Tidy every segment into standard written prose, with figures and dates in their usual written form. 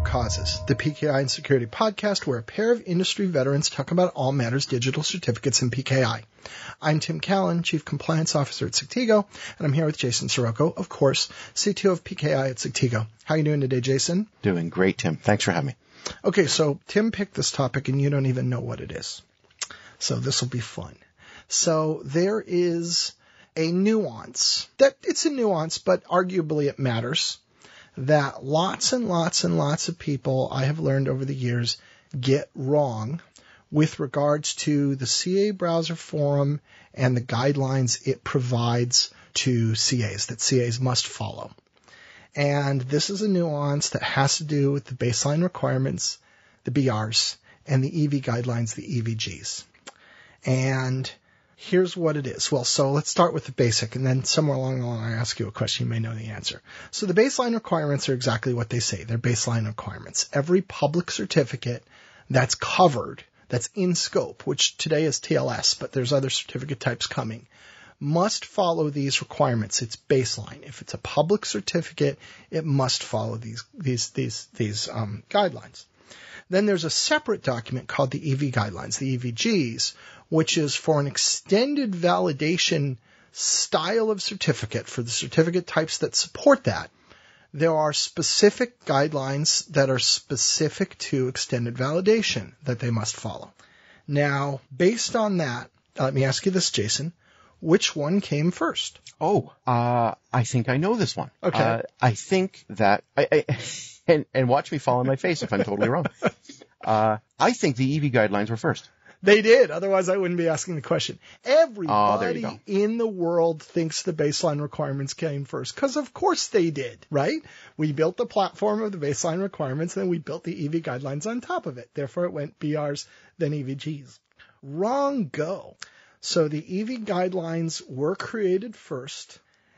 Root Causes, the PKI and Security podcast where a pair of industry veterans talk about all matters digital certificates and PKI. I'm Tim Callan, Chief Compliance Officer at Sectigo, and I'm here with Jason Soroko, of course, CTO of PKI at Sectigo. How are you doing today, Jason? Doing great, Tim. Thanks for having me. Okay, so Tim picked this topic and you don't even know what it is. So this will be fun. So there is a nuance, it's a nuance, but arguably it matters, that lots and lots and lots of people I have learned over the years get wrong with regards to the CA Browser Forum and the guidelines it provides to CAs, that CAs must follow. And this is a nuance that has to do with the baseline requirements, the BRs, and the EV guidelines, the EVGs. And here's what it is. Well, so let's start with the basic, and then somewhere along the line I ask you a question, you may know the answer. So the baseline requirements are exactly what they say. They're baseline requirements. Every public certificate that's covered, that's in scope, which today is TLS, but there's other certificate types coming, must follow these requirements. It's baseline. If it's a public certificate, it must follow these guidelines. Then there's a separate document called the EV guidelines, the EVGs, which is for an extended validation style of certificate for the certificate types that support that. There are specific guidelines that are specific to extended validation that they must follow. Now, based on that, let me ask you this, Jason. Which one came first? I think I know this one. Okay. I think that, and watch me fall on my face if I'm totally wrong. I think the EV guidelines were first. They did. Otherwise, I wouldn't be asking the question. Everybody there you go. in the world thinks the baseline requirements came first, because of course they did, right? We built the platform of the baseline requirements, and then we built the EV guidelines on top of it. Therefore, it went BRs, then EVGs. Wrong go. So the EV guidelines were created first,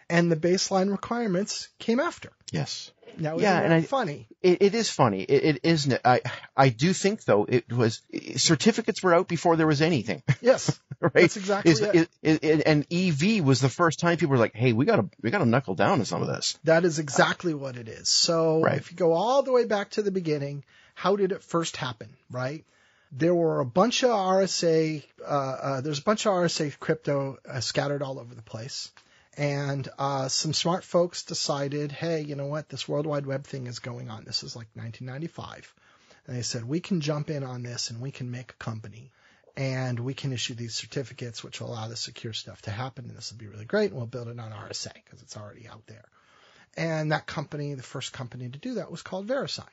and the baseline requirements came after. Yes. Now, isn't that funny? It is funny. It isn't. I do think, though, it was certificates were out before there was anything. Yes. Right? That's exactly it. And EV was the first time people were like, hey, we gotta knuckle down to some of this. That is exactly what it is. So If you go all the way back to the beginning, how did it first happen, right? There were a bunch of RSA, there's a bunch of RSA crypto scattered all over the place. And some smart folks decided, hey, you know what, this World Wide Web thing is going on. This is like 1995. And they said, we can jump in on this and we can make a company. And we can issue these certificates, which will allow the secure stuff to happen. And this will be really great. And we'll build it on RSA because it's already out there. And that company, the first company to do that, was called VeriSign.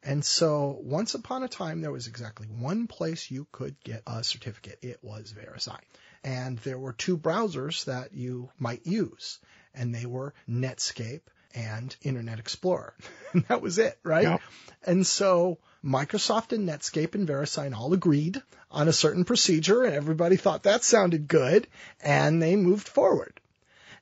And so once upon a time, there was exactly one place you could get a certificate. It was VeriSign. And there were two browsers that you might use, and they were Netscape and Internet Explorer. And that was it, right? Yep. And so Microsoft and Netscape and VeriSign all agreed on a certain procedure, and everybody thought that sounded good, and they moved forward.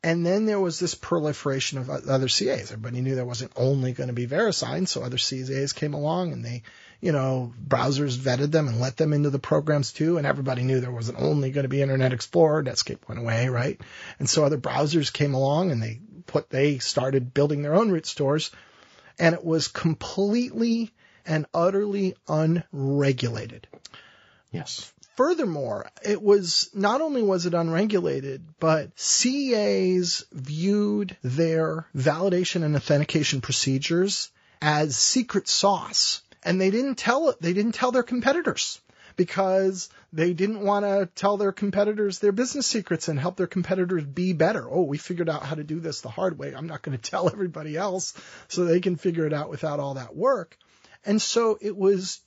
And then there was this proliferation of other CAs. Everybody knew there wasn't only going to be VeriSign, so other CAs came along and they, browsers vetted them and let them into the programs too. And everybody knew there wasn't only going to be Internet Explorer. Netscape went away, right? And so other browsers came along and they started building their own root stores. And it was completely and utterly unregulated. Yes. Furthermore, it was not only was it unregulated, but CAs viewed their validation and authentication procedures as secret sauce, and they didn't tell their competitors because they didn't want to tell their competitors their business secrets and help their competitors be better. Oh, we figured out how to do this the hard way. I'm not going to tell everybody else so they can figure it out without all that work. And so it was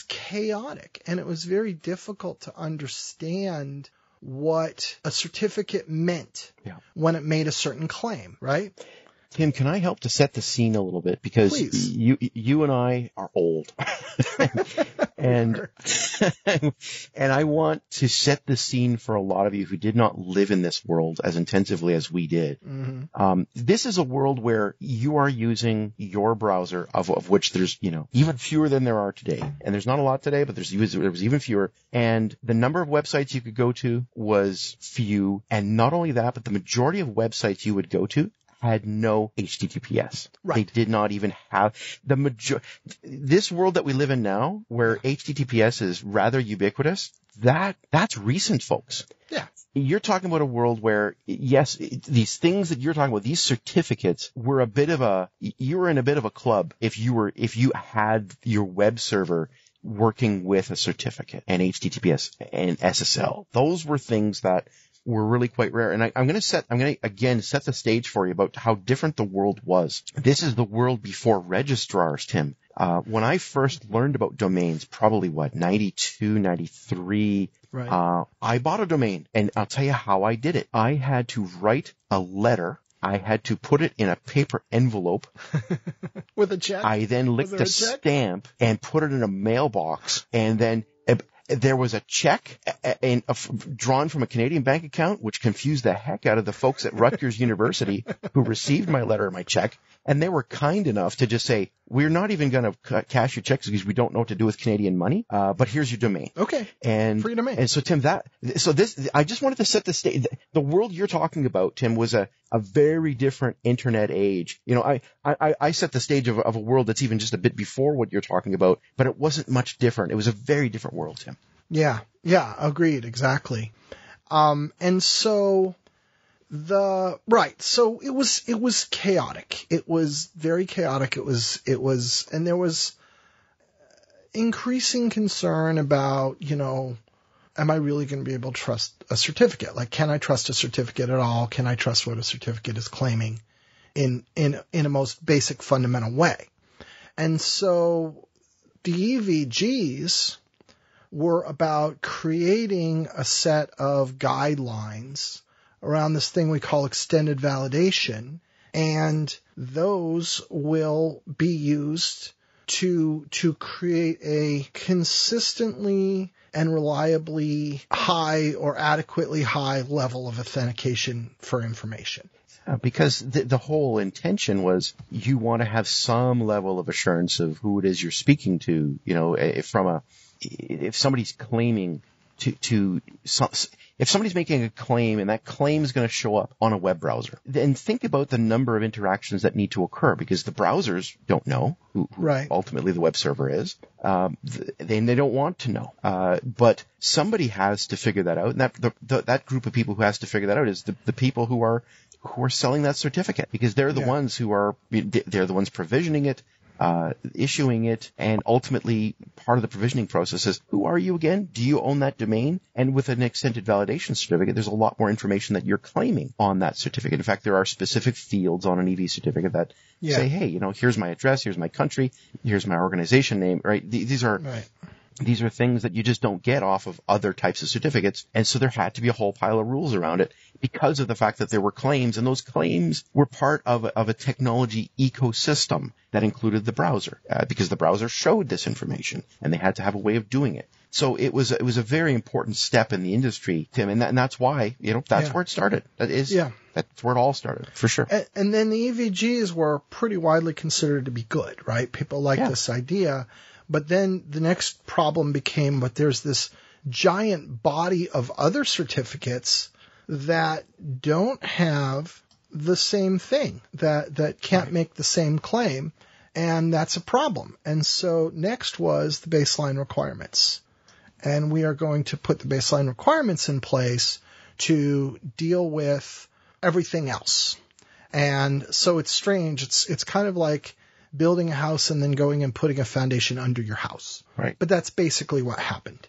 chaotic, and it was very difficult to understand what a certificate meant when it made a certain claim, right? Tim, can I help to set the scene a little bit? Because Please. You and I are old. and I want to set the scene for a lot of you who did not live in this world as intensively as we did. Mm-hmm. This is a world where you are using your browser, of which there's, even fewer than there are today. And there's not a lot today, but there was even fewer. And the number of websites you could go to was few. And not only that, but the majority of websites you would go to had no HTTPS. Right. They did not even have this world that we live in now, where HTTPS is rather ubiquitous. That's recent, folks. Yeah. You're talking about a world where, yes, these things that you're talking about, these certificates were you were in a bit of a club if you had your web server working with a certificate and HTTPS and SSL. Those were things that were really quite rare. And I'm going to again set the stage for you about how different the world was. This is the world before registrars, Tim. When I first learned about domains, probably 92, 93, right. I bought a domain, and I'll tell you how I did it. I had to write a letter. I had to put it in a paper envelope. With a check? I then licked a stamp and put it in a mailbox, and then there was a check drawn from a Canadian bank account, which confused the heck out of the folks at Rutgers University who received my letter and my check. And they were kind enough to just say, we're not even going to cash your checks because we don't know what to do with Canadian money. But here's your domain. Okay. Free domain. And so, Tim, I just wanted to set the stage. The world you're talking about, Tim, was a very different internet age. You know, I set the stage of a world that's even just a bit before what you're talking about, but it wasn't much different. It was a very different world, Tim. Yeah. Agreed. Exactly. And so so it was chaotic. It was very chaotic. And there was increasing concern about, am I really going to be able to trust a certificate? Like, can I trust a certificate at all? Can I trust what a certificate is claiming in a most basic fundamental way? And so the EVGs were about creating a set of guidelines around this thing we call extended validation, and those will be used to create a consistently and reliably high or adequately high level of authentication for information. Because the whole intention was you want to have some level of assurance of who it is you're speaking to. If somebody's claiming if somebody's making a claim and that claim is going to show up on a web browser, then think about the number of interactions that need to occur, because the browsers don't know who right. ultimately the web server is. They don't want to know. But somebody has to figure that out. And that group of people who has to figure that out is the people who are selling that certificate, because they're the ones they're the ones provisioning it, issuing it, and ultimately part of the provisioning process is, who are you again? Do you own that domain? And with an extended validation certificate, there's a lot more information that you're claiming on that certificate. In fact, there are specific fields on an EV certificate that say, hey, here's my address, here's my country, here's my organization name, right? These are things that you just don't get off of other types of certificates. And so there had to be a whole pile of rules around it because of the fact that there were claims, and those claims were part of a technology ecosystem that included the browser, because the browser showed this information and they had to have a way of doing it. So it was a very important step in the industry, Tim, and that's why, that's where it started. That's where it all started, for sure. And then the EVGs were pretty widely considered to be good, right? People liked this idea. But then the next problem became, but there's this giant body of other certificates that don't have the same thing, that can't make the same claim, and that's a problem. And so next was the baseline requirements. And we are going to put the baseline requirements in place to deal with everything else. And so it's strange. It's kind of like building a house and then going and putting a foundation under your house. Right. But that's basically what happened.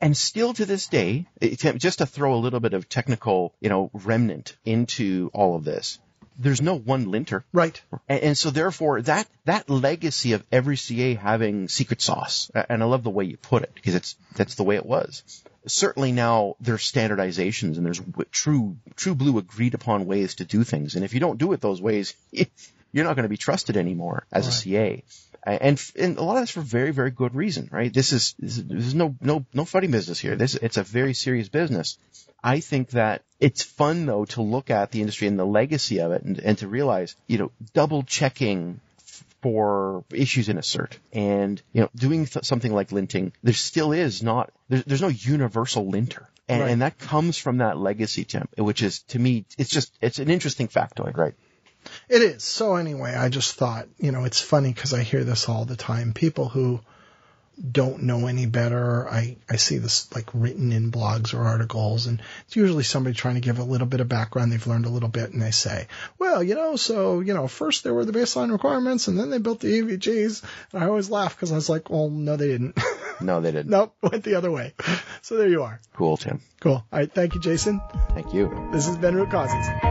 And still to this day, just to throw a little bit of technical, remnant into all of this, there's no one linter. Right. And so therefore that legacy of every CA having secret sauce, and I love the way you put it, because that's the way it was. Certainly now there's standardizations and there's true blue agreed upon ways to do things. And if you don't do it those ways, you're not going to be trusted anymore as a CA. And a lot of that's for very, very good reason, right? This is no funny business here. It's a very serious business. I think that it's fun, though, to look at the industry and the legacy of it and to realize, double checking for issues in a cert, and, doing something like linting. There still is there's no universal linter. And that comes from that legacy, Tim, which is, to me, it's an interesting factoid, right? It is. So anyway, I just thought, it's funny because I hear this all the time. People who don't know any better, I see this like written in blogs or articles, and it's usually somebody trying to give a little bit of background. They've learned a little bit, and they say, well, first there were the baseline requirements, and then they built the EVGs. And I always laugh because I was like, well, no, they didn't. No, they didn't. Nope, went the other way. So there you are. Cool, Tim. Cool. All right. Thank you, Jason. Thank you. This has been Root Causes.